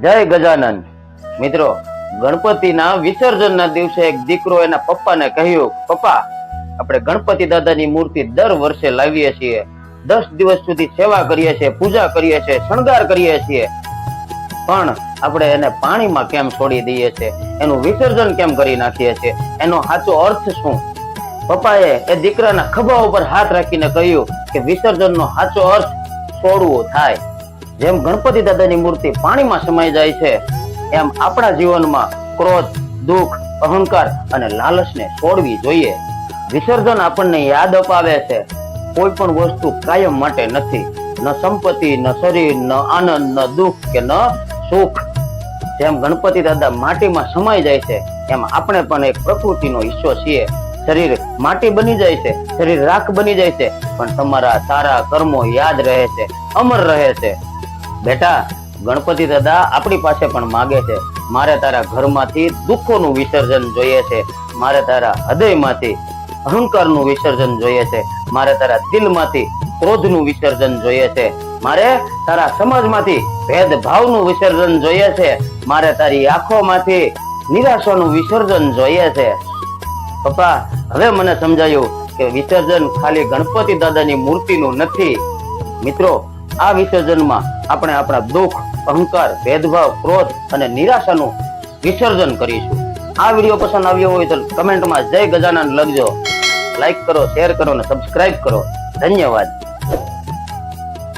જય ગજાનન. મિત્રો, ગણપતિના વિસર્જનના દિવસે એક દીકરો એના પપ્પાને કહ્યું, પપ્પા, આપણે ગણપતિ દાદાની મૂર્તિ દર વર્ષે લાવીએ છીએ, 10 દિવસ સુધી સેવા કરીએ છીએ, પૂજા કરીએ છીએ, શણગાર કરીએ છીએ, પણ આપણે એને પાણીમાં કેમ છોડી દઈએ છીએ, એનું વિસર્જન કેમ કરી નાખીએ છીએ, એનો સાચો અર્થ શું? પપ્પાએ એ દીકરાના ખભા ઉપર હાથ રાખીને કહ્યું કે વિસર્જનનો સાચો અર્થ છોડવું થાય. જેમ ગણપતિ દાદાની મૂર્તિ પાણીમાં સમાઈ જાય છે, એમ આપણા જીવનમાં ક્રોધ, દુઃખ, અહંકાર અને લાલચને છોડવી જોઈએ. વિસર્જન આપણને યાદ અપાવે છે કોઈ પણ વસ્તુ કાયમ માટે નથી, ન સંપત્તિ, ન શરીર, ન આનંદ, ન દુઃખ કે ન સુખ. જેમ ગણપતિ દાદા માટીમાં સમાઈ જાય છે, એમ આપણે પણ એક પ્રકૃતિનો હિસ્સો છીએ. શરીર માટી બની જાય છે, શરીર રાખ બની જાય છે, પણ તમારા સારા કર્મો યાદ રહે છે, અમર રહે છે. બેટા, ગણપતિ દાદા આપણી પાસે પણ માગે છે, મારે તારા ઘરમાંથી દુઃખોનું વિસર્જન જોઈએ છે, મારે તારા હૃદયમાંથી અહંકારનું વિસર્જન જોઈએ છે, મારે તારા દિલમાંથી ક્રોધનું વિસર્જન જોઈએ છે, મારે તારા સમાજમાંથી ભેદભાવનું વિસર્જન જોઈએ છે, મારે તારી આંખોમાંથી નિરાશાનું વિસર્જન જોઈએ છે. પપ્પા, હવે મને સમજાયું કે વિસર્જન ખાલી ગણપતિ દાદાની મૂર્તિનું નથી. મિત્રો, આ વિસર્જનમાં આપણે આપણા દુઃખ, અહંકાર, ભેદભાવ, ક્રોધ અને નિરાશાનું વિસર્જન કરીશું. આ વિડીયો પસંદ આવ્યો હોય તો કમેન્ટમાં જય ગજાનન લખજો. લાઈક કરો, શેર કરો અને સબસ્ક્રાઇબ કરો. ધન્યવાદ.